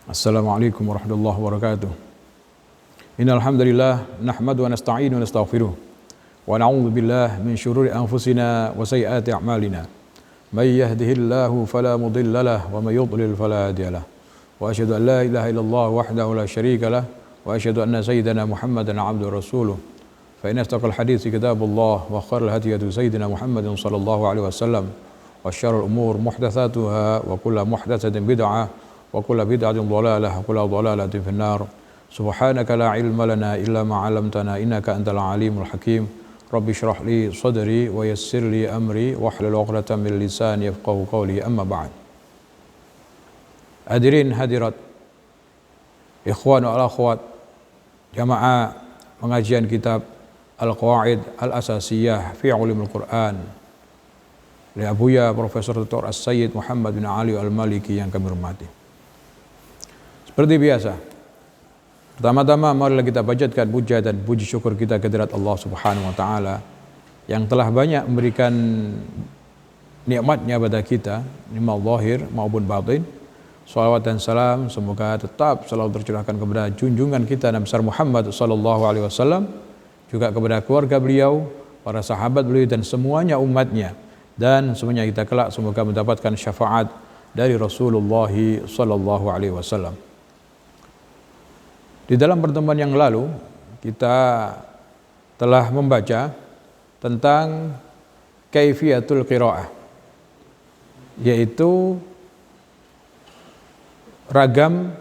Assalamualaikum warahmatullahi wabarakatuh. Innal hamdalillah nahmadu wa nasta'inu wa nastaghfiruh wa na'udzu billahi min syururi anfusina wa sayyiati a'malina. May yahdihillahu fala mudilla lahu wa may yudlil fala hadiya lahu. Wa asyhadu an la ilaha illallah wahdahu la syarika lahu wa asyhadu anna sayyidana Muhammadan 'abduhu wa rasuluh. Fa inna astaqal hadithi kitabullah wa khairal hadi hadi sayyidina Muhammadin sallallahu alaihi wasallam wa syarrul umur muhdatsatuha wa kullu muhdatsatin bid'ah wa kullu bid'atin dhalalah wa kullu dhalalatin finnar. Subhanaka la ilma lana illa ma 'allamtana innaka antal alimul hakim. Rabbi shrah li sadri wa yassir li amri wahlul 'uqdatam min lisani yafqahu qawli. Amma ba'd. Hadirin hadirat, ikhwan wal akhwat, jamaah pengajian kitab Al-Qawaid Al-Asasiyah fi Ulumul Quran oleh Abuya Profesor Dr. As-Sayyid Muhammad bin Ali Al-Maliki yang kami hormati. Seperti biasa, pertama-tama marilah kita panjatkan puja dan puji syukur kita kehadirat Allah Subhanahu wa taala yang telah banyak memberikan nikmatnya pada kita, nikmat zahir maupun batin. Salawat dan salam semoga tetap selalu tercurahkan kepada junjungan kita Nabi besar Muhammad sallallahu alaihi wasallam, juga kepada keluarga beliau, para sahabat beliau dan semuanya umatnya, dan semuanya kita kelak semoga mendapatkan syafaat dari Rasulullah sallallahu alaihi wasallam. Di dalam pertemuan yang lalu kita telah membaca tentang kaifiyatul qiraah, yaitu ragam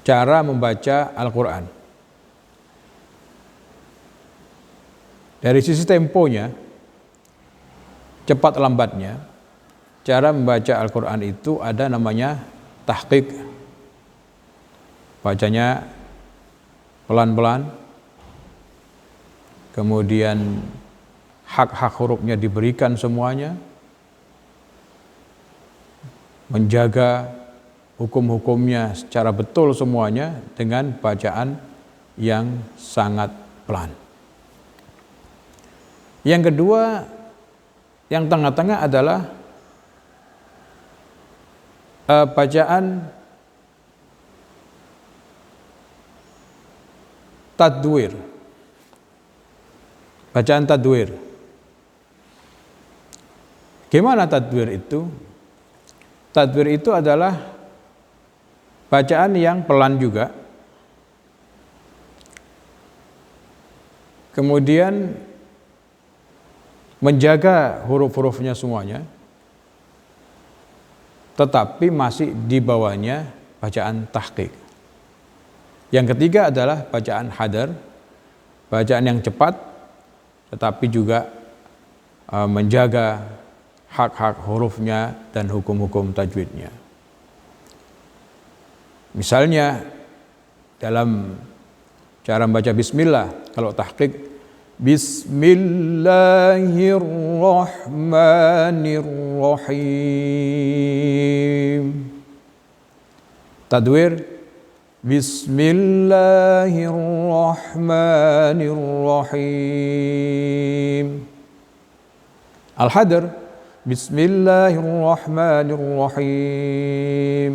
cara membaca Al-Quran. Dari sisi temponya, cepat lambatnya, cara membaca Al-Quran itu ada namanya tahqiq. Bacanya pelan-pelan, kemudian hak-hak hurufnya diberikan semuanya, menjaga hukum-hukumnya secara betul semuanya dengan bacaan yang sangat pelan. Yang kedua, yang tengah-tengah adalah bacaan tadwir. Bacaan tadwir. Gimana tadwir itu? Tadwir itu adalah bacaan yang pelan juga, kemudian menjaga huruf-hurufnya semuanya, tetapi masih di bawahnya bacaan tahqiq. Yang ketiga adalah bacaan hadar, bacaan yang cepat tetapi juga menjaga hak-hak hurufnya dan hukum-hukum tajwidnya. Misalnya dalam cara membaca bismillah, kalau tahqiq bismillahirrahmanirrahim. Tadwir bismillahirrahmanirrahim. Al-hadr bismillahirrahmanirrahim.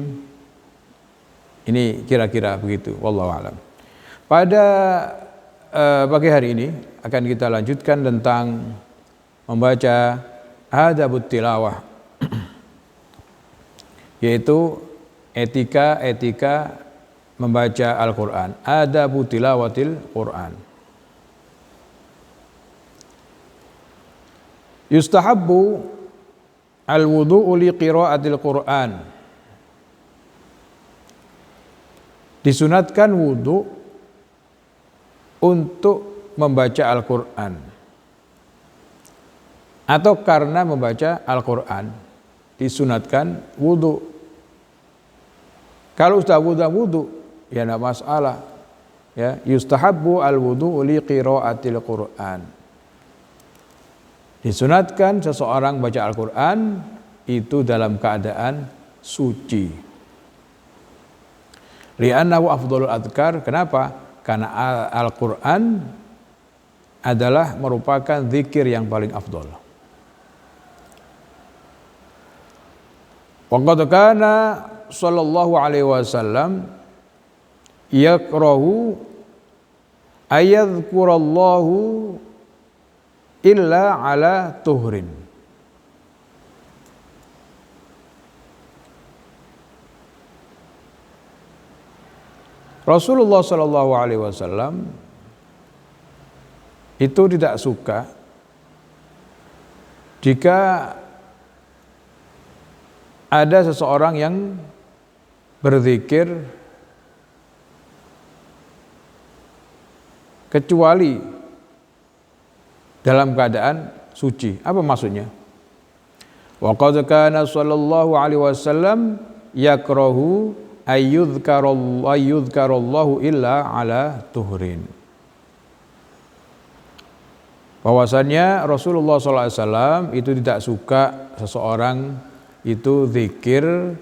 Ini kira-kira begitu, wallahu a'lam. Pada pagi hari ini akan kita lanjutkan tentang membaca adabut tilawah, yaitu etika-etika membaca Al-Quran, adabu tilawatil Quran. Yustahabbu al-wudu'u li qiraatil Quran. Disunatkan wudu untuk membaca Al-Quran, atau karena membaca Al-Quran disunatkan wudu. Kalau sudah wudu ya tidak masalah. Ya, yustahabbu al-wudu'u li qiraatil Quran. Disunatkan seseorang baca Al-Quran itu dalam keadaan suci. Li'annahu afdhalul adhkar. Kenapa? Karena Al-Quran adalah merupakan zikir yang paling afdal. Wa qad kana sallallahu alaihi wasallam yakrahu ayadhkurallahu illa ala tuhrin. Rasulullah sallallahu alaihi wasallam itu tidak suka jika ada seseorang yang berzikir kecuali dalam keadaan suci. Apa maksudnya? Wa qad kana sallallahu alaihi wasallam yakrahu ayyudhkarallahu illa ala tuhrin. Bahwasannya Rasulullah SAW itu tidak suka seseorang itu zikir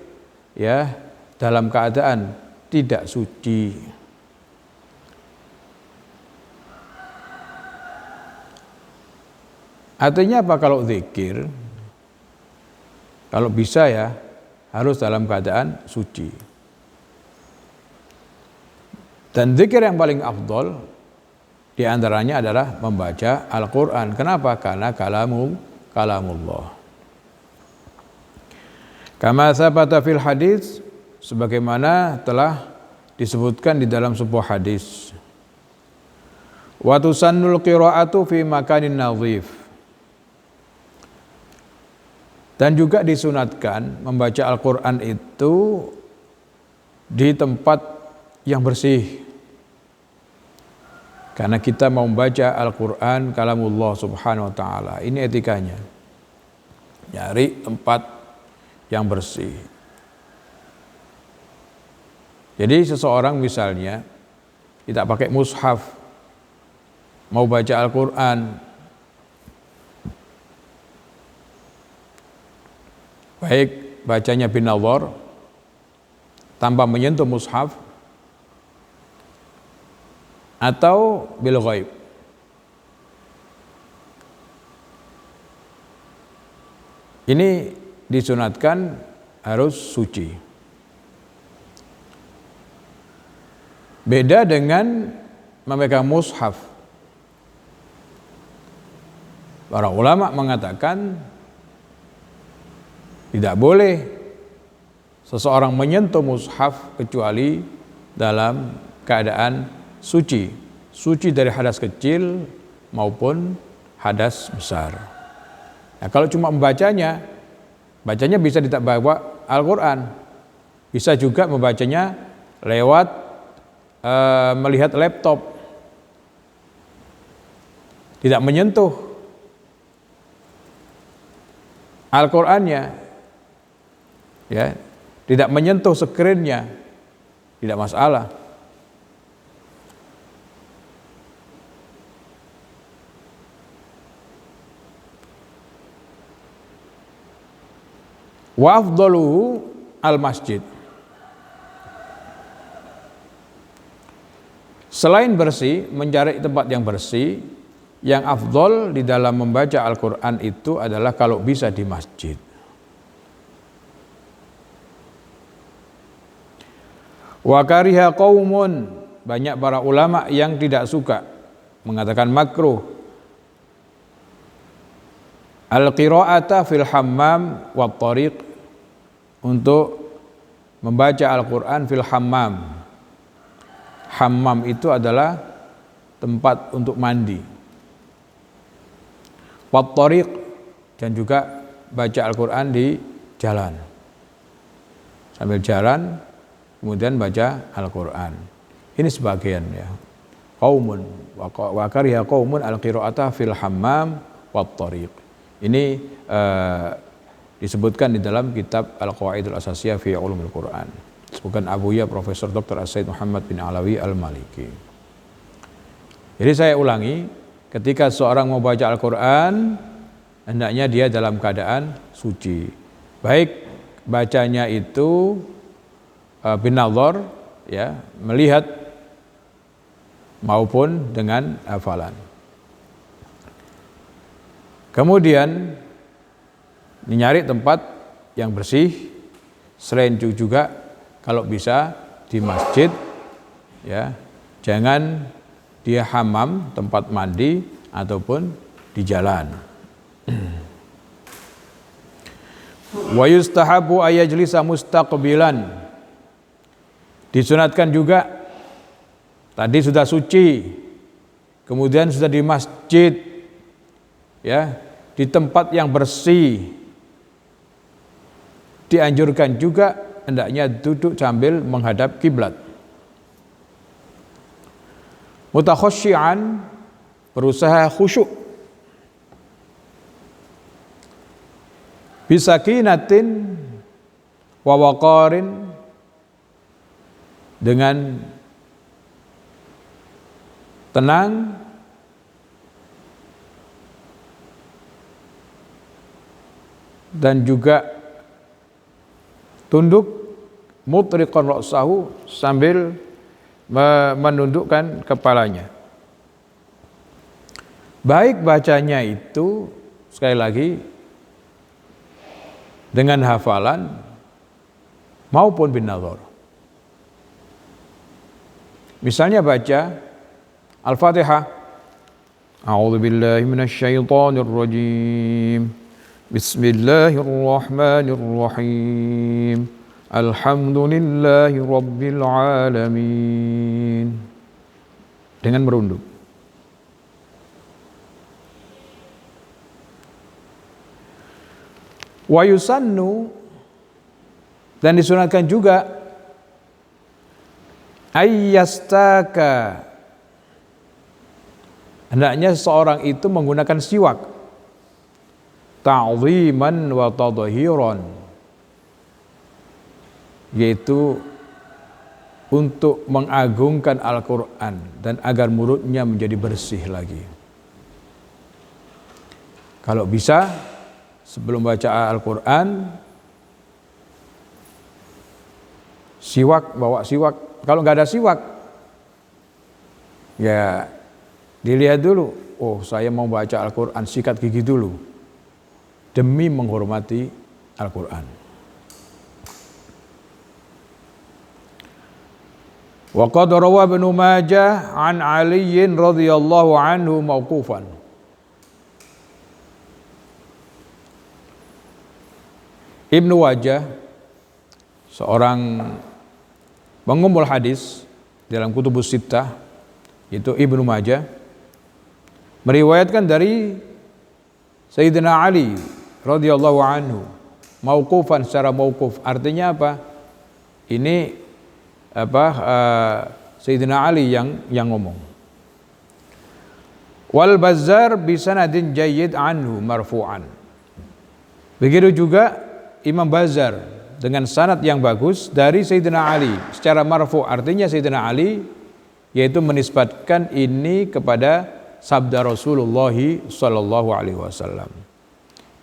ya dalam keadaan tidak suci. Artinya apa kalau zikir? Kalau bisa ya harus dalam keadaan suci. Dan zikir yang paling afdol di antaranya adalah membaca Al-Quran. Kenapa? Karena kalamullah. Kama sabata fil hadis, sebagaimana telah disebutkan di dalam sebuah hadis. Wa tusannul qira'atu fi makanin nadhif. Dan juga disunatkan membaca Al-Quran itu di tempat yang bersih. Karena kita mau membaca Al-Quran kalamullah subhanahu wa ta'ala. Ini etikanya. Nyari tempat yang bersih. Jadi seseorang misalnya tidak pakai mushaf, mau baca Al-Quran, baik bacanya binawar tanpa menyentuh mushaf atau bil ghaib. Ini disunatkan harus suci. Beda dengan memegang mushaf. Para ulama mengatakan tidak boleh seseorang menyentuh mushaf kecuali dalam keadaan suci. Suci dari hadas kecil maupun hadas besar. Nah, kalau cuma membacanya bisa tidak bawa Al-Quran. Bisa juga membacanya lewat melihat laptop. Tidak menyentuh Al-Qurannya. Ya, tidak menyentuh skrinnya. Tidak masalah. Wa afdaluhu al-masjid. Selain bersih, mencari tempat yang bersih, yang afdol di dalam membaca Al-Quran itu adalah kalau bisa di masjid. Wa kariha qaumun, banyak para ulama yang tidak suka, mengatakan makruh al-qira'ata fil hammam wa tariq, untuk membaca Al-Quran fil hammam. Hammam itu adalah tempat untuk mandi. Wa tariq, dan juga baca Al-Quran di jalan. Sambil jalan kemudian baca Al-Quran. Ini sebagian ya. Qaumun wa kariha qaumun al-qira'ata fil hammam wa tariq. Ini disebutkan di dalam kitab Al-Qawaidul Asasiyah fi Ulumul Quran. Disebutkan Abuya Profesor Dr. As-Said Muhammad bin Alawi Al-Maliki. Jadi saya ulangi, ketika seorang mau baca Al-Quran, hendaknya dia dalam keadaan suci. Baik bacanya itu binadhar, ya, melihat, maupun dengan hafalan. Kemudian nyari tempat yang bersih Selain itu juga kalau bisa di masjid, ya, jangan dia hamam, tempat mandi ataupun di jalan. Wa yustahabu ayajlisa mustaqbilan. Disunatkan juga, tadi sudah suci, kemudian sudah di masjid, ya, di tempat yang bersih. Dianjurkan juga hendaknya duduk sambil menghadap kiblat. Mutakhasyian, berusaha khusyuk. Bisakinatin wa waqarin, dengan tenang dan juga tunduk, mutriqan ra'sahu, sambil menundukkan kepalanya. Baik bacanya itu, sekali lagi, dengan hafalan maupun bin nazar. Misalnya baca Al-Fatihah, A'udzu billahi minasyaitonir rajim. Bismillahirrahmanirrahim. Alhamdulillahi rabbil alamin. Dengan merunduk. Wa yusannu, dan disunatkan juga ayyastaka, hendaknya seorang itu menggunakan siwak, ta'ziman wa tadhiran, yaitu untuk mengagungkan Al-Quran dan agar mulutnya menjadi bersih lagi. Kalau bisa sebelum baca Al-Quran, siwak, bawa siwak. Kalau nggak ada siwak, ya dilihat dulu, oh saya mau baca Al-Quran, sikat gigi dulu, demi menghormati Al-Quran. Wa qad rawa Ibnu Majah an Ali radhiyallahu anhu mauqufan. Ibnu Wajah, seorang pengumpul hadis dalam Kutubus Sittah, yaitu Ibnu Majah, meriwayatkan dari Sayyidina Ali radhiyallahu anhu mauqufan, secara mauquf. Artinya apa? Ini Sayyidina Ali yang ngomong. Wal Bazzar bi sanadin jayyid anhu marfu'an. Begitu juga Imam Bazzar dengan sanad yang bagus dari Sayyidina Ali secara marfu', artinya Sayyidina Ali yaitu menisbatkan ini kepada sabda Rasulullah sallallahu alaihi wasallam.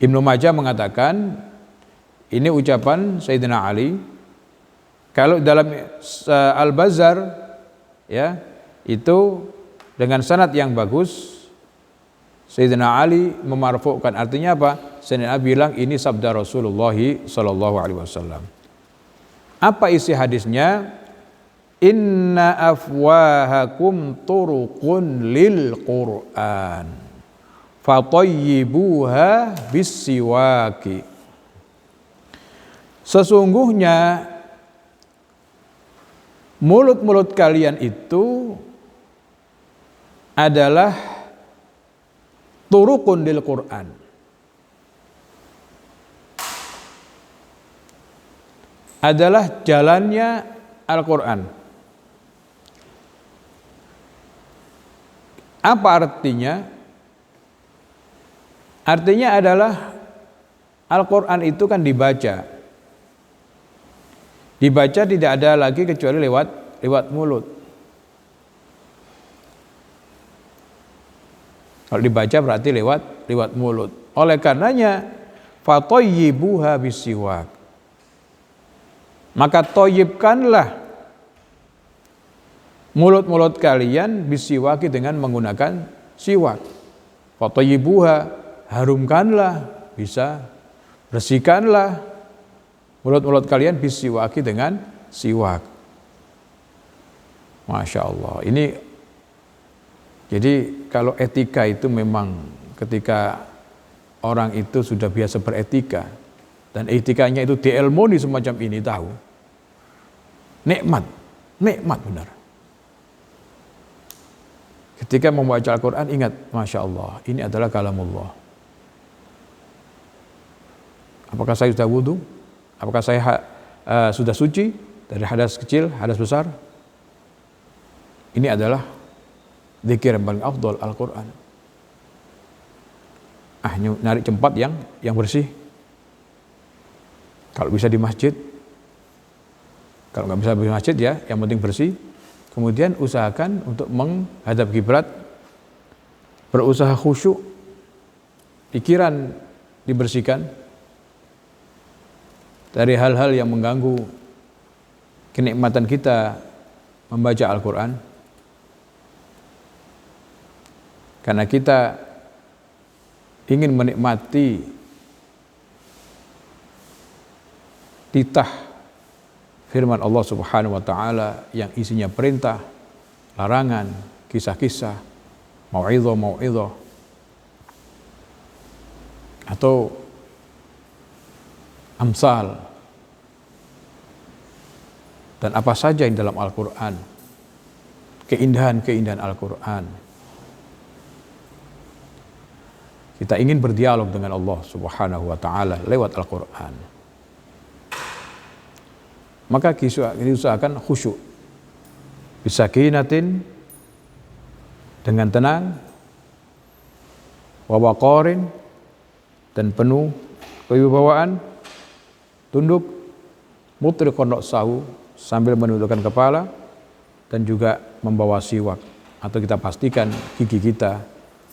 Ibnu Majah mengatakan ini ucapan Sayyidina Ali. Kalau dalam Al-Bazzar, ya, itu dengan sanad yang bagus Sayyidina Ali memarfu'kan, artinya apa? Sayyidina Ali bilang ini sabda Rasulullah sallallahu alaihi wasallam. Apa isi hadisnya? Inna afwahakum turuqun lil Qur'an fatayyibuha bis-siwaki. Sesungguhnya mulut-mulut kalian itu adalah turuqun lil Qur'an, adalah jalannya Al-Quran. Apa artinya? Artinya adalah Al-Quran itu kan dibaca. Dibaca tidak ada lagi kecuali lewat mulut. Kalau dibaca berarti lewat mulut. Oleh karenanya fatayyibuha bisiwak. Maka toyibkanlah mulut-mulut kalian bisiwaki, dengan menggunakan siwak. Fatayyibuha, harumkanlah, bisa bersihkanlah mulut-mulut kalian bisiwaki dengan siwak. Masya Allah. Ini jadi kalau etika itu memang ketika orang itu sudah biasa beretika dan etikanya itu diilmuni semacam ini, tahu nikmat benar. Ketika membaca Al-Quran ingat, Masya Allah, ini adalah kalamullah. Apakah saya sudah wudhu? Apakah saya sudah suci dari hadas kecil, hadas besar? Ini adalah zikir yang paling afdal, Al-Quran. Nyari tempat yang bersih. Kalau bisa di masjid. Kalau nggak bisa di masjid ya, yang penting bersih. Kemudian usahakan untuk menghadap kiblat, berusaha khusyuk, pikiran dibersihkan dari hal-hal yang mengganggu kenikmatan kita membaca Al-Quran. Karena kita ingin menikmati titah firman Allah Subhanahu wa taala yang isinya perintah, larangan, kisah-kisah, mau'izah atau amsal dan apa saja yang dalam Al-Quran, keindahan-keindahan Al-Quran. Kita ingin berdialog dengan Allah Subhanahu wa taala lewat Al-Quran. Maka diusahakan khusyuk, bisakinatin, dengan tenang, wawaqarin, dan penuh kewibawaan, tunduk, mutriqon ra'sahu, sambil menundukkan kepala, dan juga membawa siwak, atau kita pastikan gigi kita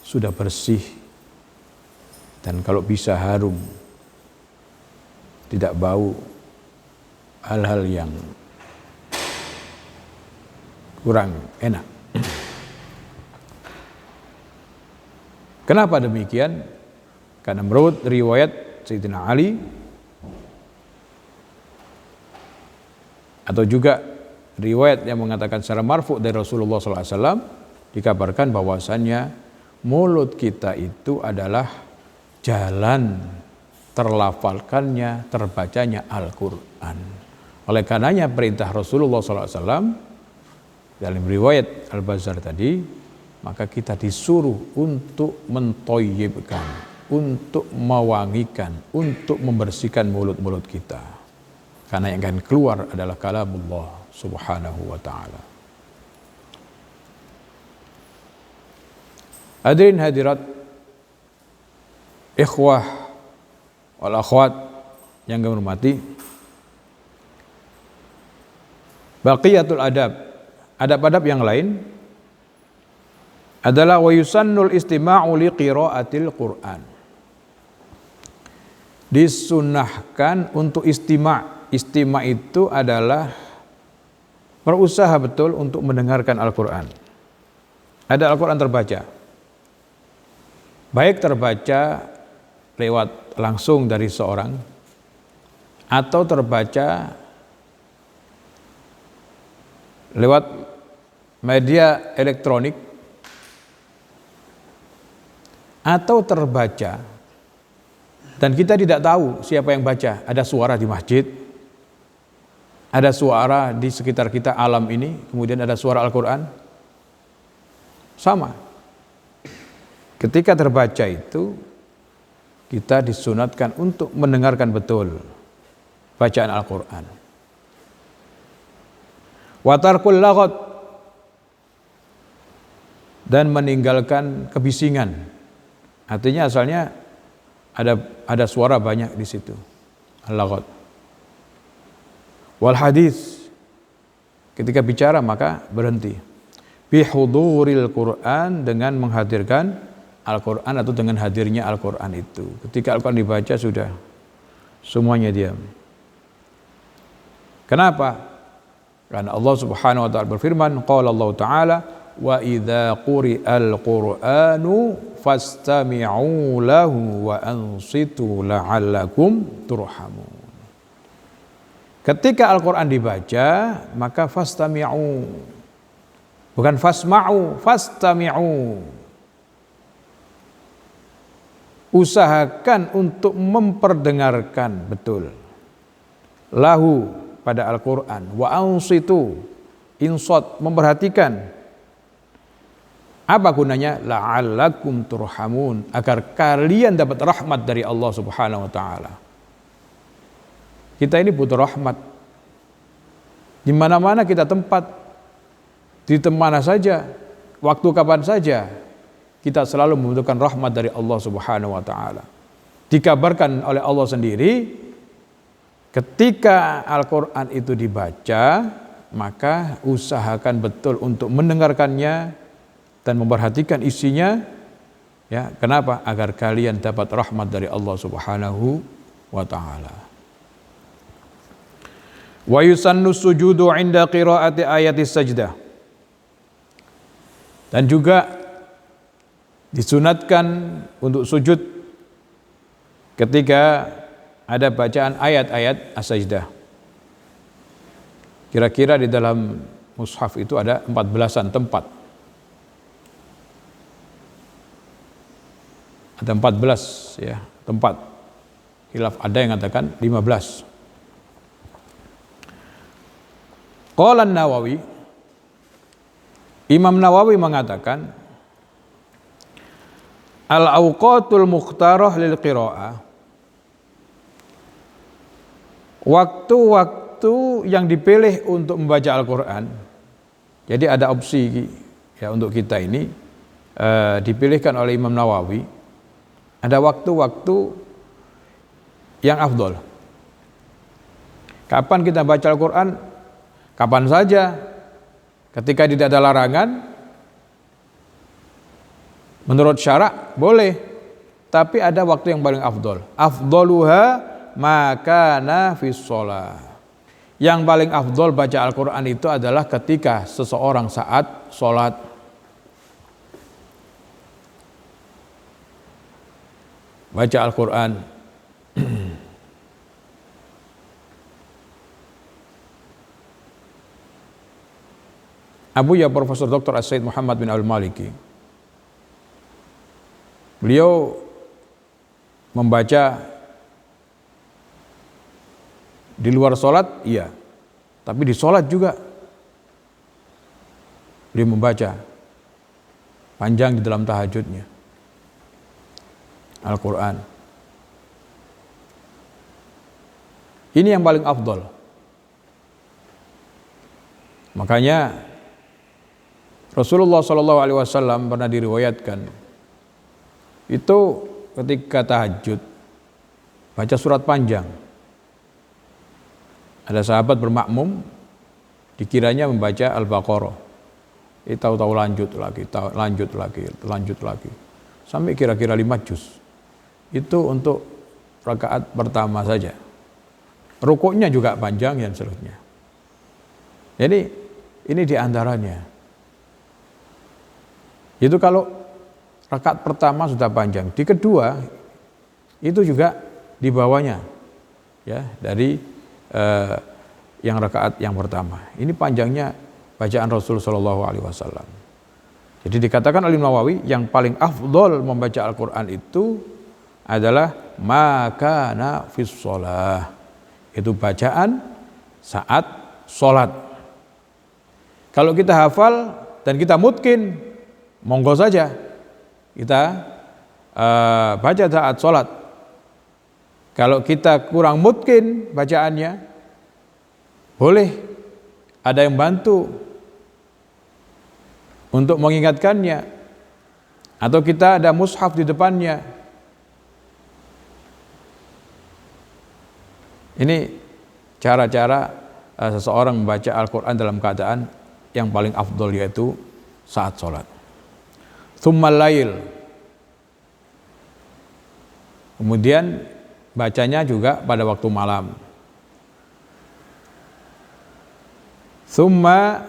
sudah bersih, dan kalau bisa harum, tidak bau hal-hal yang kurang enak. Kenapa demikian? Karena menurut riwayat Sayyidina Ali atau juga riwayat yang mengatakan secara marfu dari Rasulullah SAW, dikabarkan bahwasannya mulut kita itu adalah jalan terlafalkannya, terbacanya Al-Quran. Oleh karenanya perintah Rasulullah SAW dalam riwayat Al-Bazzar tadi, maka kita disuruh untuk mentoyibkan, untuk mewangikan, untuk membersihkan mulut-mulut kita. Karena yang akan keluar adalah kalamullah Subhanahu wa ta'ala. Hadirin hadirat, ikhwah wal akhwat yang kami hormati, baqiyatul adab yang lain adalah wa yusannul istima'u li qiraatil Qur'an. Disunnahkan untuk istima'. Istima' itu adalah berusaha betul untuk mendengarkan Al-Qur'an. Ada Al-Qur'an terbaca. Baik terbaca lewat langsung dari seorang atau terbaca lewat media elektronik atau terbaca dan kita tidak tahu siapa yang baca. Ada suara di masjid, ada suara di sekitar kita alam ini, kemudian ada suara Al-Quran. Sama. Ketika terbaca itu kita disunatkan untuk mendengarkan betul bacaan Al-Quran. Wa tarkul laghat, dan meninggalkan kebisingan. Artinya asalnya ada suara banyak di situ. Al-laghat. Wal hadis, ketika bicara maka berhenti. Bi huduril Quran, dengan menghadirkan Al-Quran atau dengan hadirnya Al-Quran itu. Ketika Al-Quran dibaca sudah semuanya diam. Kenapa? Karena Allah Subhanahu wa taala berfirman, qala Allah taala, wa idza quri'al Qur'anu fastami'u lahu wa ansitu la'allakum turhamun. Ketika Al-Quran dibaca, maka fastami'u. Bukan fasma'u, fastami'u. Usahakan untuk memperdengarkan betul. Lahu pada Al-Quran. Wa ansitu, insot, memperhatikan. Apa gunanya? La'allakum turhamun, agar kalian dapat rahmat dari Allah Subhanahu wa taala. Kita ini butuh rahmat. Di mana-mana kita tempat, di mana saja, waktu kapan saja, kita selalu membutuhkan rahmat dari Allah Subhanahu wa taala. Dikabarkan oleh Allah sendiri, ketika Al-Qur'an itu dibaca, maka usahakan betul untuk mendengarkannya dan memperhatikan isinya. Ya, kenapa? Agar kalian dapat rahmat dari Allah Subhanahu wa taala. Wa yusannu sujudu 'inda qiraati ayatis sajdah. Dan juga disunatkan untuk sujud ketika ada bacaan ayat-ayat as-sajdah. Kira-kira di dalam mushaf itu ada 14-an tempat. Ada 14 ya, tempat. Khilaf ada yang mengatakan 15. Qala Nawawi, Imam Nawawi mengatakan, al-awqatul mukhtarah lil qiraah, waktu-waktu yang dipilih untuk membaca Al-Quran. Jadi ada opsi ya untuk kita ini, dipilihkan oleh Imam Nawawi. Ada waktu-waktu yang afdol. Kapan kita baca Al-Quran? Kapan saja, ketika tidak ada larangan, menurut syarak boleh, tapi ada waktu yang paling afdol. Afdoluha makana fis shalah. Yang paling afdol baca Al-Quran itu adalah ketika seseorang saat sholat. Baca Al-Quran. Abu ya Profesor Dr. As-Said Muhammad bin Al-Maliki, beliau membaca di luar sholat, iya, tapi di sholat juga beliau membaca panjang di dalam tahajudnya Al-Quran. Ini yang paling afdol. Makanya Rasulullah SAW pernah diriwayatkan itu ketika tahajud baca surat panjang. Ada sahabat bermakmum, dikiranya membaca Al-Baqarah. Tahu-tahu lanjut lagi, sampai kira-kira 5 juz. Itu untuk rakaat pertama saja. Rukuknya juga panjang dan seterusnya. Jadi ini diantaranya. Itu kalau rakaat pertama sudah panjang, di kedua itu juga di bawahnya, ya, dari yang rakaat yang pertama. Ini panjangnya bacaan Rasul Shallallahu Alaihi Wasallam. Jadi dikatakan oleh Nawawi, yang paling afdol membaca Al-Quran itu adalah makana fis shalah. Itu bacaan saat sholat. Kalau kita hafal dan kita mungkin, monggo saja kita baca saat sholat. Kalau kita kurang mungkin bacaannya, boleh ada yang bantu untuk mengingatkannya, atau kita ada mushaf di depannya. Ini cara-cara seseorang membaca Al-Quran dalam keadaan yang paling afdol, yaitu saat sholat. Tsummal lail, kemudian bacanya juga pada waktu malam. Tsumma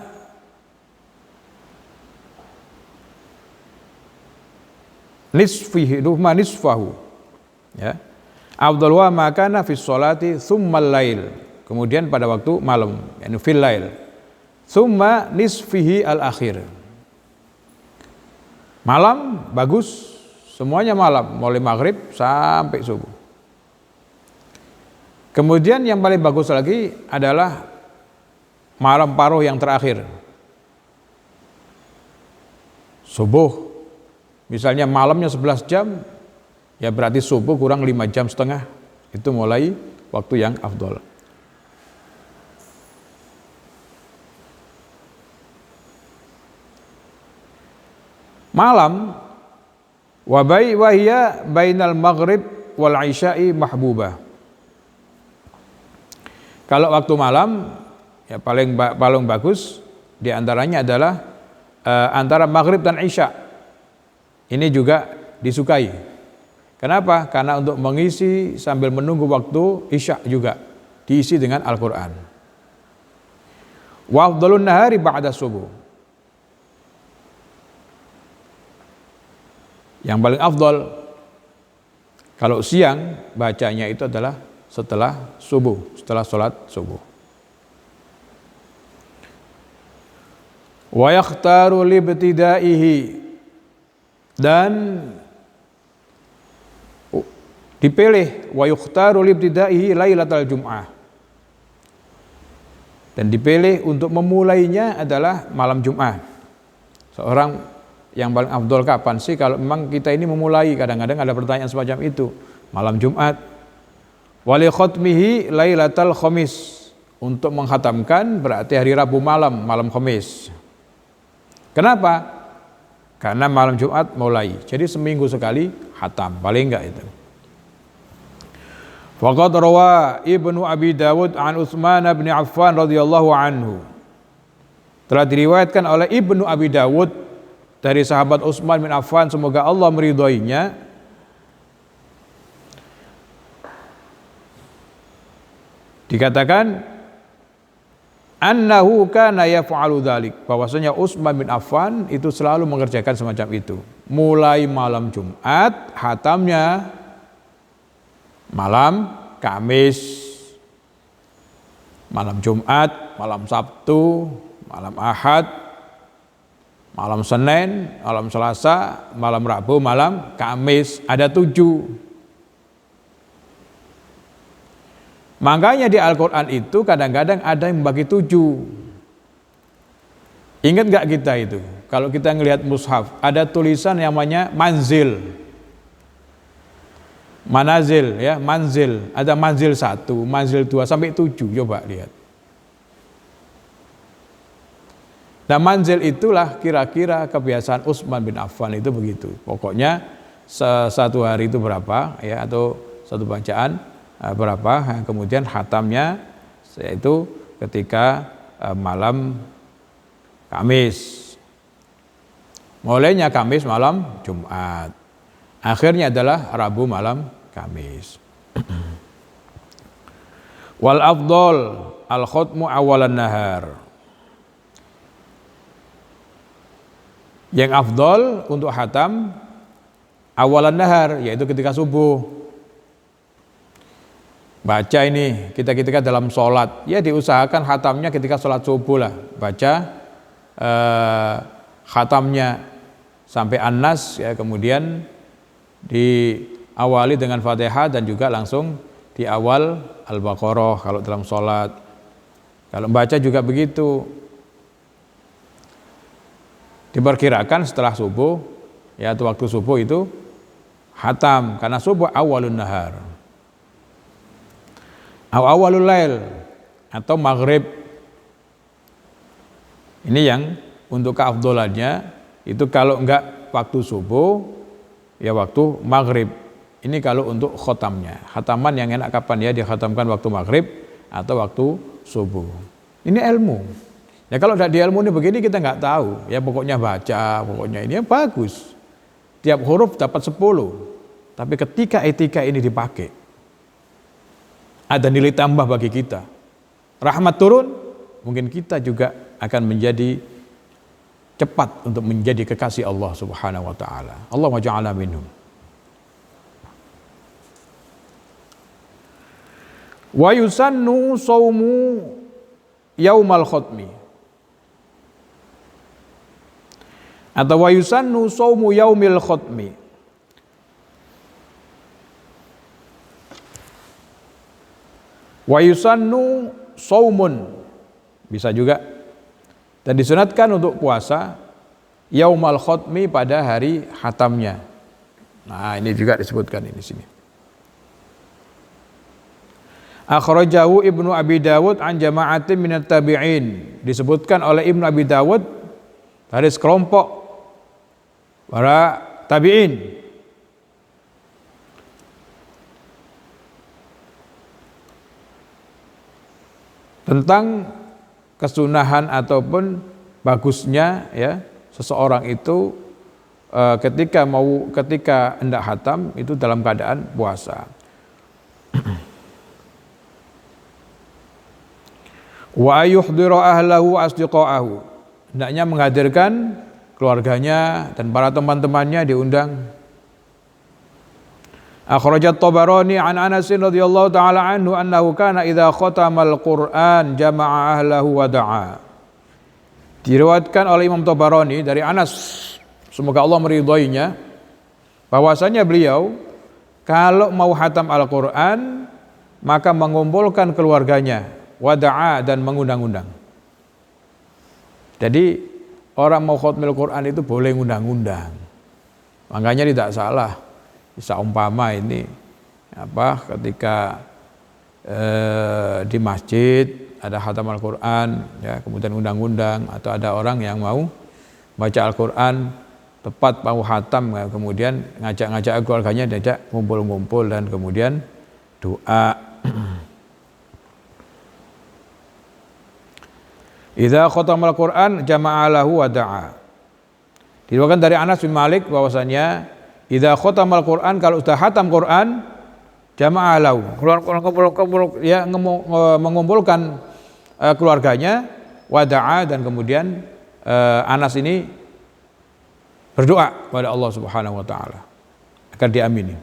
nisfahu, ya. Afdal wa ma kana fi sholati tsummal lail. kemudian pada waktu malam, yakni fil lail. Tsumma nisfihi al-akhir. Malam bagus, semuanya malam, mulai maghrib sampai subuh. Kemudian yang paling bagus lagi adalah malam paruh yang terakhir. Subuh, misalnya malamnya 11 jam, ya berarti subuh kurang 5 jam setengah. Itu mulai waktu yang afdol. Malam wahia bainal maghrib wal isya'i mahbubah. Kalau waktu malam ya paling bagus di antaranya adalah antara maghrib dan isya. Ini juga disukai. Kenapa? Karena untuk mengisi sambil menunggu waktu isya juga diisi dengan Al-Qur'an. Wa afdhalun nahari ba'da subuh. Yang paling afdal kalau siang bacanya itu adalah setelah subuh, setelah sholat subuh. Wa yakhtaru libtidaihi, dan dipilih wa yukhtaru libtidaihi lailatal jum'ah, dan dipilih untuk memulainya adalah malam Jumat. Seorang yang paling afdol kapan sih? Kalau memang kita ini memulai, kadang-kadang ada pertanyaan semacam itu, malam Jumat. Wali khotmihi lailatal khamis, untuk menghatamkan berarti hari Rabu malam, malam Khamis. Kenapa? Karena malam Jumat mulai, jadi seminggu sekali hatam, paling enggak itu. Faqad rawa Ibnu Abi Dawud an Utsman bin Affan radhiyallahu anhu. Telah diriwayatkan oleh Ibnu Abi Dawud dari sahabat Utsman bin Affan, semoga Allah meridhoinya, dikatakan annahu kana yaf'alu dzalik, bahwasanya Utsman bin Affan itu selalu mengerjakan semacam itu. Mulai malam Jumat, hatamnya malam Kamis, malam Jumat, malam Sabtu, malam Ahad, malam Senin, malam Selasa, malam Rabu, malam Kamis, ada 7. Makanya di Al-Quran itu kadang-kadang ada yang membagi 7. Ingat gak kita itu? Kalau kita ngelihat mushaf, ada tulisan yang namanya manzil. Manazil ya, manzil. Ada manzil 1, manzil 2 sampai 7, coba lihat. Nah, manzil itulah kira-kira kebiasaan Utsman bin Affan itu begitu. Pokoknya satu hari itu berapa ya, atau satu bacaan berapa, kemudian khatamnya yaitu ketika malam Kamis. Mulainya Kamis malam Jumat. Akhirnya adalah Rabu malam Kamis. Wal afdal al khutmu awalan nahar. Yang afdal untuk khatam awalan nahar, yaitu ketika subuh. Baca ini kita dalam sholat, ya diusahakan khatamnya ketika sholat subuh lah. Baca khatamnya sampai An-Nas ya, kemudian diawali dengan Fatihah dan juga langsung di awal Al-Baqarah kalau dalam sholat. Kalau baca juga begitu. Diperkirakan setelah subuh, ya atau waktu subuh itu khatam, karena subuh awalun nahar, awalul lail atau maghrib. Ini yang untuk keafdolannya itu kalau enggak waktu subuh, ya waktu maghrib. Ini kalau untuk khotamnya. Khataman yang enak kapan ya? Dikhatamkan waktu maghrib atau waktu subuh. Ini ilmu. Ya kalau tidak di ilmu ini begini kita nggak tahu. Ya pokoknya baca, pokoknya ini ya bagus. Tiap huruf dapat 10. Tapi ketika etika ini dipakai, ada nilai tambah bagi kita. Rahmat turun, mungkin kita juga akan menjadi cepat untuk menjadi kekasih Allah Subhanahu wa taala. Allahumma ja'alna minhum. Wa yusannu shaumu yaumal khatmi. Atau wa yusannu shaumu yaumil khatmi. Wa yusannu shaumun, bisa juga. Dan disunatkan untuk puasa yaumal khatmi, pada hari hatamnya. Nah, ini juga disebutkan ini sini. Akhrajahu Ibnu Abi Dawud an jama'atin minat tabi'in. Disebutkan oleh Ibnu Abi Dawud dari sekelompok para tabi'in. Tentang kesunahan ataupun bagusnya ya seseorang itu ketika hendak hatam itu dalam keadaan puasa. Wa yuhdhiru ahlahu asdiqaahu, hendaknya menghadirkan keluarganya dan para teman-temannya diundang. Akhrajat Tabarani an Anas radhiyallahu taala anhu annahu kana idza khatamal Qur'an jama'a ahlahu wa da'a. Diriwayatkan oleh Imam Tabarani dari Anas, semoga Allah meridhoinya, bahwasanya beliau kalau mau hatam Al-Qur'an maka mengumpulkan keluarganya, wa da'a, dan mengundang-undang. Jadi orang mau khatmil Qur'an itu boleh ngundang-undang. Makanya tidak salah. Bisa umpama ini ketika di masjid ada khatam Al-Qur'an ya, kemudian undang-undang, atau ada orang yang mau baca Al-Qur'an tepat mau khatam ya, kemudian ngajak-ngajak keluarganya, diajak ngumpul-ngumpul dan kemudian doa. Idza khatamal Qur'an jama'a lahu wa da'a. Diriwayatkan dari Anas bin Malik bahwasanya idza khatamal Qur'an, kalau sudah khatam Qur'an, jama'a lahu, ya, mengumpulkan keluarganya, wada'a, dan kemudian Anas ini berdoa kepada Allah Subhanahu wa taala agar diamini.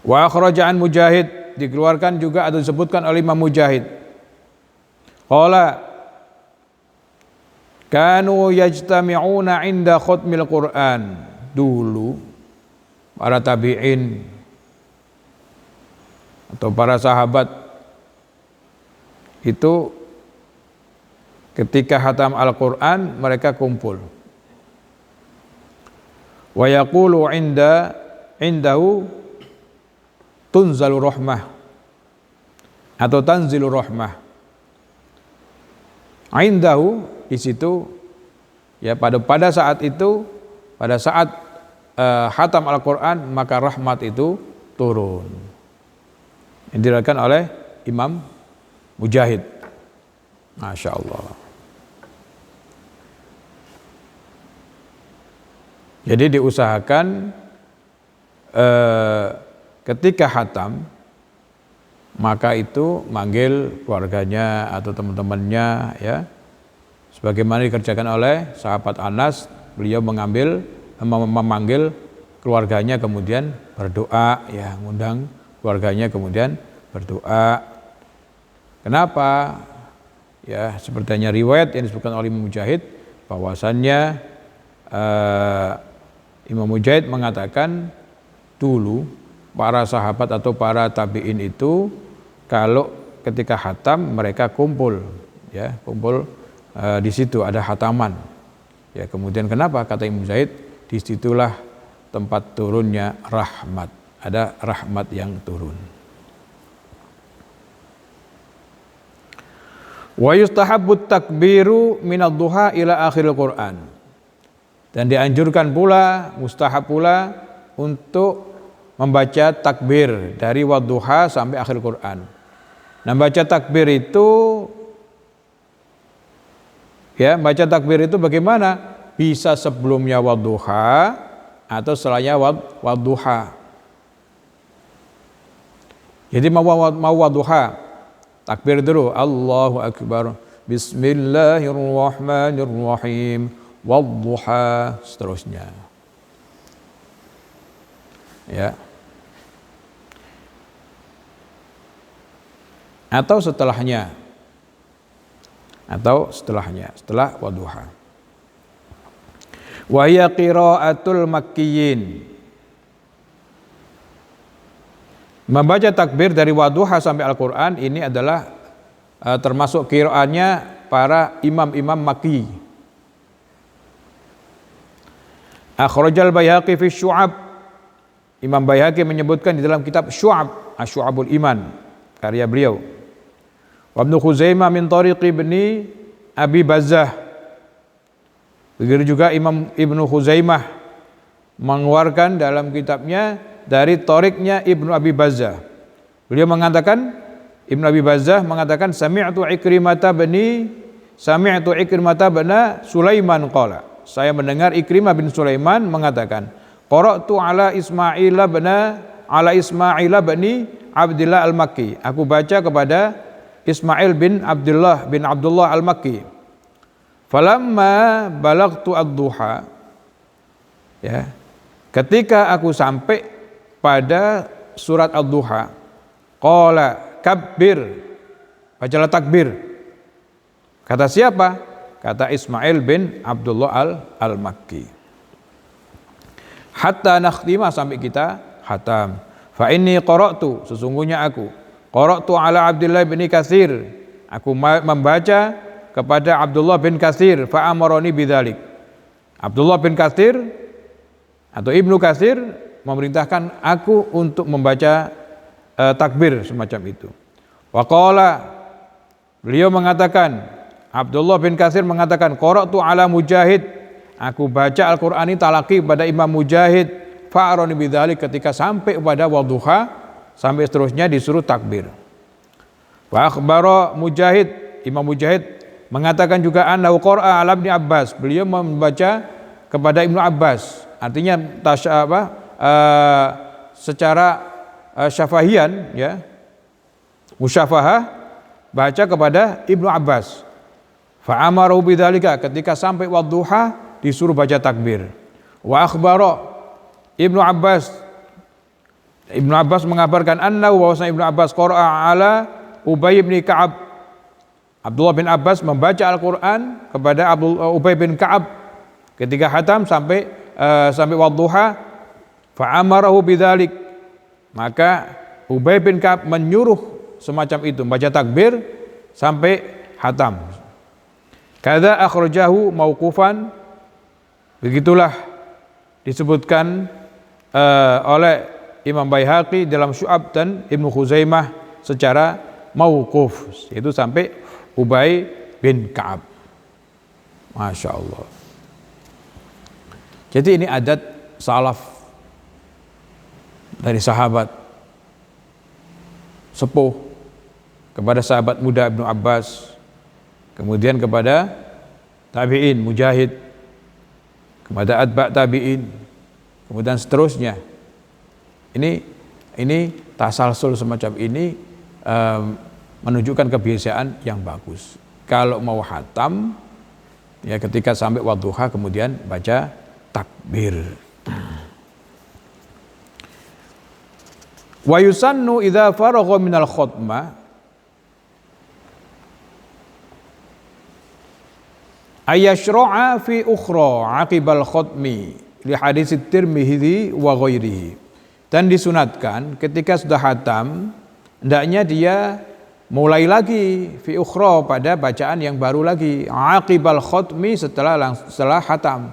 Wa akhraja an Mujahid, dikeluarkan juga atau disebutkan oleh Imam Mujahid. Qala kanu yajtami'una 'inda khatmil Qur'an. Dulu para tabi'in atau para sahabat itu ketika khatam Al-Qur'an mereka kumpul. Wa yaqulu indahu tunzalu rahmah atau tanzilu rahmah. Indahu, di situ ya, pada saat itu, pada saat khatam Al-Qur'an maka rahmat itu turun. Ini diriwayatkan oleh Imam Mujahid. Masya Allah. Jadi diusahakan ketika khatam maka itu manggil keluarganya atau teman-temannya ya, sebagaimana dikerjakan oleh sahabat Anas. Beliau memanggil keluarganya kemudian berdoa ya, ngundang keluarganya kemudian berdoa. Kenapa? Ya, sepertinya riwayat yang disebutkan oleh Imam Mujahid bahwasannya Imam Mujahid mengatakan dulu para sahabat atau para tabi'in itu kalau ketika khatam mereka kumpul ya, di situ ada khataman ya. Kemudian kenapa, kata Imam Mujahid, disitulah tempat turunnya rahmat, ada rahmat yang turun. Wa yustahabbut takbiru minad duha ila akhiril Qur'an. Dan dianjurkan pula, mustahab pula untuk membaca takbir dari wadduha sampai akhir Quran. Nah, baca takbir itu ya, baca takbir itu bagaimana? Bisa sebelumnya wadduha atau setelahnya wadduha. Jadi mau wadduha, takbir dulu, Allahu Akbar, Bismillahirrahmanirrahim, wadduha, seterusnya. Ya. atau setelahnya, setelah wadduha. Wa hiya qiraatul makkiyin. Membaca takbir dari wadduha sampai Al-Qur'an ini adalah termasuk qiraatnya para imam-imam Makki. Akhrajal Baihaqi fi Syu'ab. Imam Baihaqi menyebutkan di dalam kitab Syu'ab, Asy-Syu'abul Iman, karya beliau. Wa Ibnu Khuzaimah min tariqi ibni Abi Bazzah. Begitu juga Imam Ibnu Khuzaimah mengeluarkan dalam kitabnya dari toriknya Ibnu Abi Bazzah. Beliau mengatakan, Ibnu Abi Bazzah mengatakan sami'tu Ikrimata bin Sulaiman qala. Saya mendengar Ikrimah bin Sulaiman mengatakan, qara'tu ala Ismail bin Abdullah al-Makki. Aku baca kepada Ismail bin Abdullah al-Makki. Falamma balagtu ad-duha, ya, ketika aku sampai pada surat ad-duha, qala kabbir, bacalah takbir. Kata siapa? Kata Ismail bin Abdullah al-Makki. Hatta nakhtima, sampai kita khatam. Fa inni qara'tu, sesungguhnya aku qara'tu ala Abdullah bin Katsir, aku membaca kepada Abdullah bin Katsir, fa amaroni bidzalik. Abdullah bin Katsir atau Ibnu Katsir memerintahkan aku untuk membaca takbir semacam itu. Wa qala, beliau mengatakan, Abdullah bin Katsir mengatakan, qara'tu ala Mujahid, aku baca Al-Qur'an ini talaqi kepada Imam Mujahid, fa'arani bidzalik, ketika sampai pada wadduha sampai seterusnya disuruh takbir. Wa akhbara Mujahid, Imam Mujahid mengatakan juga annahu qara'a ala Ibnu Abbas, beliau membaca kepada Ibnu Abbas, artinya secara syafahian, ya, musyafahah, baca kepada Ibnu Abbas. Fa amaru bidzalika, ketika sampai wadduha disuruh baca takbir. Wa akhbara Ibnu Abbas mengabarkan annahu, bahwasanya Ibnu Abbas qara'a ala Ubay bin Ka'ab. Abdullah bin Abbas membaca Al-Qur'an kepada Ubay bin Ka'ab ketika khatam sampai wadduha. Fa amarahu bidzalik, maka Ubay bin Ka'ab menyuruh semacam itu, baca takbir sampai khatam. Kadza akhrajahu mauqufan, begitulah disebutkan oleh Imam Baihaqi dalam Syu'ab dan Ibnu Khuzaimah secara mauquf, yaitu sampai Ubay bin Ka'ab. Masya Allah. Jadi ini adat salaf dari sahabat sepuh kepada sahabat muda Ibnu Abbas, kemudian kepada tabi'in Mujahid, kepada atba' tabi'in, kemudian seterusnya. Ini tasalsul semacam ini menunjukkan kebiasaan yang bagus. Kalau mau khatam, ya, ketika sampai wadduha kemudian baca takbir. Wa yusannu idza faragha minal khutmah ayashra'a fi ukhra aqibal khutmi li hadits Tirmidzi wa ghairihi. Dan disunatkan ketika sudah khatam, hendaknya dia mulai lagi fi ukhra, pada bacaan yang baru lagi, aqibal khutmi, setelah khatam.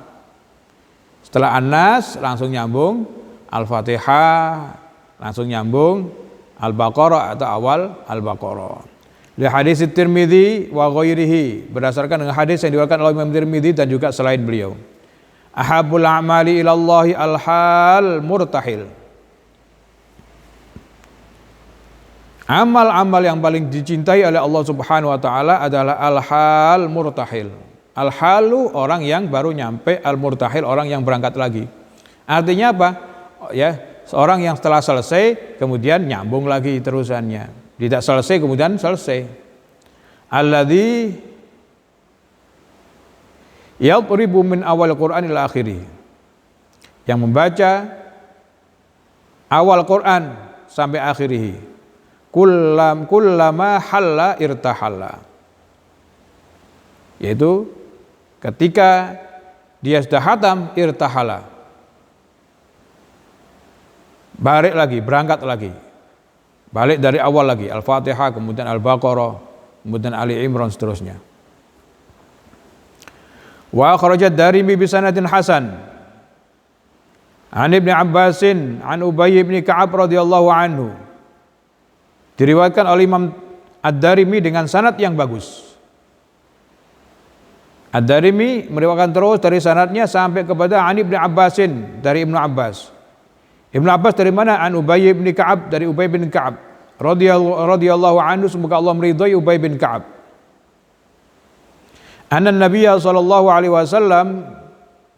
Setelah An-Nas langsung nyambung Al-Fatihah, langsung nyambung Al-Baqarah atau awal Al-Baqarah. Li hadits Tirmidzi wa ghairihi, berdasarkan dengan hadis yang diriwayatkan oleh Imam Tirmidzi dan juga selain beliau. Ahabul a'mali ilallahi al-hal murtahil. Amal-amal yang paling dicintai oleh Allah Subhanahu wa taala adalah al-hal murtahil. Al-halu orang yang baru nyampe, al-murtahil orang yang berangkat lagi. Artinya apa? Ya, seorang yang setelah selesai kemudian nyambung lagi terusannya. Tidak selesai kemudian selesai. Alladzi yadribu min awal Qur'an ila akhirih. Yang membaca awal Qur'an sampai akhirih. kullama halla irtahalla. Yaitu ketika dia sudah khatam irtahala. Balik lagi, berangkat lagi. Balik dari awal lagi, Al-Fatihah, kemudian Al-Baqarah, kemudian Ali Imran seterusnya. Wa akhrajat Darimi bi sanadin hasan an Ibnu Abbasin an Ubay bin Ka'ab radhiyallahu anhu. Diriwayatkan oleh Imam Ad-Darimi dengan sanad yang bagus. Ad-Darimi meriwayatkan terus dari sanadnya sampai kepada an Ibnu Abbasin, dari Ibnu Abbas. Ibnu Abbas dari mana? An Ubay bin Ka'ab, dari Ubay bin Ka'ab radhiyallahu anhu, semoga Allah meridhai Ubay bin Ka'ab. Anna Nabiyya sallallahu alaihi wasallam,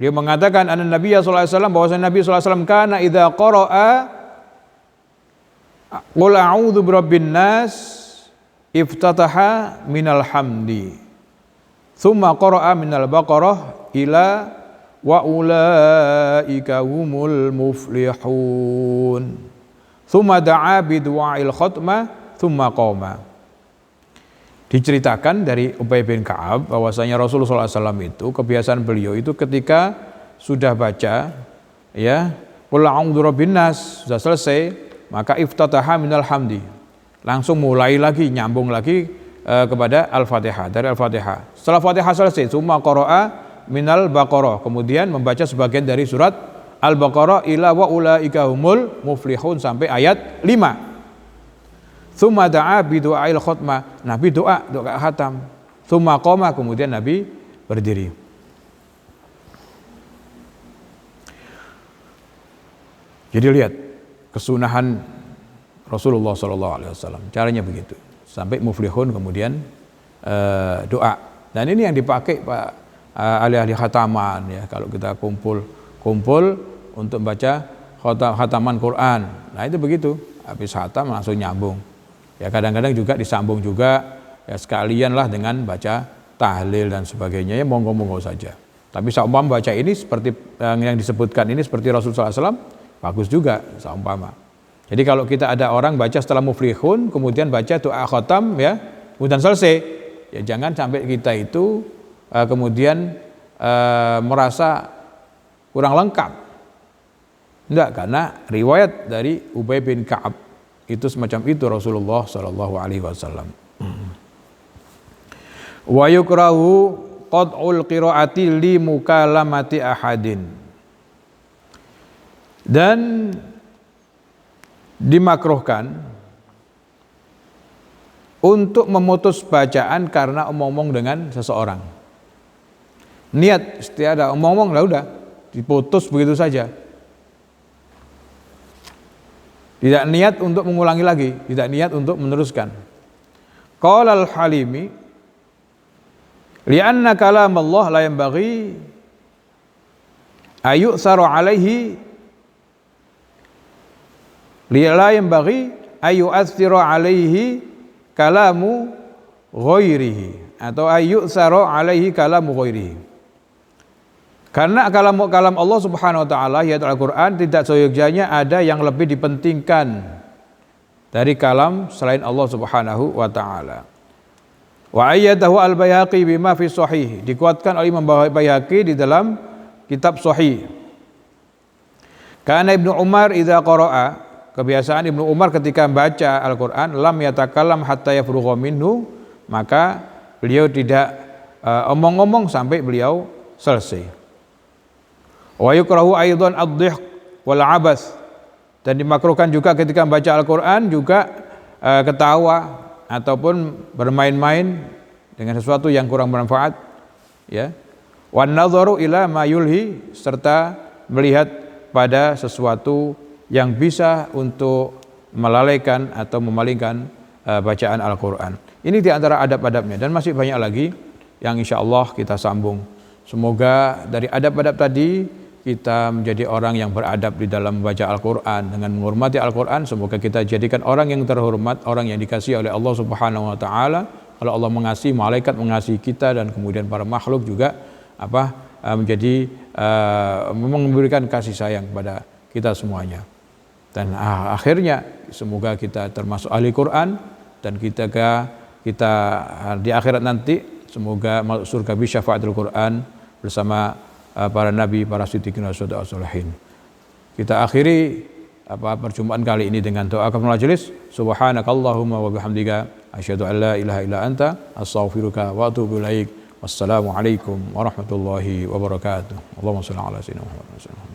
dia mengatakan anna Nabiyya sallallahu alaihi wasallam, bahwasanya Nabi sallallahu alaihi wasallam kana idza qara'a qul a'udzu birabbin nas iftataha minal hamdi thumma qara'a minal baqarah ila wa ulaika humul muflihun thumma da'a bi du'ail khatmah thumma qama. Diceritakan dari Ubay bin Ka'ab bahwasanya Rasulullah SAW itu kebiasaan beliau itu ketika sudah baca ya qul a'udzu birabbin nas sudah selesai, maka iftataha minal hamdi, langsung mulai lagi, nyambung lagi kepada Al-Fatihah, dari Al-Fatihah. Setelah Fatihah selesai, summa qara'a minal baqarah, kemudian membaca sebagian dari surat Al-Baqarah ila wa ulaika humul muflihun sampai ayat 5. Tsumma da'a bi du'ail khatmah, Nabi doa khatam. Tsumma qama, kemudian Nabi berdiri. Jadi lihat kesunahan Rasulullah SAW, caranya begitu sampai muflihun, kemudian doa. Dan ini yang dipakai Pak ahli-ahli khataman ya, kalau kita kumpul untuk membaca khataman Quran. Nah itu begitu, habis khatam langsung nyambung. Ya kadang-kadang juga disambung juga ya sekalian lah dengan baca tahlil dan sebagainya, ya monggo-monggo saja. Tapi seumpama baca ini seperti yang disebutkan ini seperti Rasulullah SAW, bagus juga seumpama. Jadi kalau kita ada orang baca setelah muflihun kemudian baca doa khatam ya, kemudian selesai, ya jangan sampai kita itu kemudian merasa kurang lengkap. Enggak, karena riwayat dari Ubay bin Ka'ab itu semacam itu Rasulullah sallallahu alaihi wasallam. Wa yukrahu qat'ul qiraati li mukalamati ahadin. Dan dimakruhkan untuk memutus bacaan karena omong-omong dengan seseorang. Niat setiada omong-omong lah udah diputus begitu saja. Tidak niat untuk mengulangi lagi, tidak niat untuk meneruskan. Qala al-Halimi, li'anna kalam Allah la yanbaghi ayu'tharu alaihi la yanbaghi ayu'athiru alaihi kalamu ghairihi atau ayu'tharu alaihi kalamu ghairihi. Karena kalam Allah Subhanahu wa taala yaitu Al-Qur'an tidak seyogyanya ada yang lebih dipentingkan dari kalam selain Allah Subhanahu wa taala. Wa ayyadahu al-Baihaqi bima fi sahih, dikuatkan oleh Imam Baihaqi di dalam kitab Sahih. Karena Ibnu Umar idza qara'a, kebiasaan Ibnu Umar ketika membaca Al-Qur'an lam yatakallam hatta yafrugha minhu, maka beliau tidak omong-omong sampai beliau selesai. Wa yukrahu aidan ad-dhihk wal 'abath, dan dimakruhkan juga ketika membaca Al-Qur'an juga ketawa ataupun bermain-main dengan sesuatu yang kurang bermanfaat ya. Wan nadharu ila ma yulhi, serta melihat pada sesuatu yang bisa untuk melalaikan atau memalingkan bacaan Al-Qur'an. Ini di antara adab-adabnya, dan masih banyak lagi yang insyaallah kita sambung. Semoga dari adab-adab tadi kita menjadi orang yang beradab di dalam membaca Al-Quran, dengan menghormati Al-Quran. Semoga kita jadikan orang yang terhormat, orang yang dikasihi oleh Allah Subhanahu wa taala. Kalau Allah mengasihi, malaikat mengasihi kita, dan kemudian para makhluk juga menjadi memberikan kasih sayang kepada kita semuanya. Dan akhirnya semoga kita termasuk ahli Quran, dan kita di akhirat nanti semoga masuk surga bi syafaatul Quran bersama para nabi, para siddiqin, syuhada, sholihin. Kita akhiri perjumpaan kali ini dengan doa kafaratul majelis. Subhanakallahumma wa bihamdika asyhadu an la ilaha illa anta astaghfiruka wa atubu ilaik. Wassalamualaikum warahmatullahi wabarakatuh. Allahumma shalli ala sayyidina Muhammad.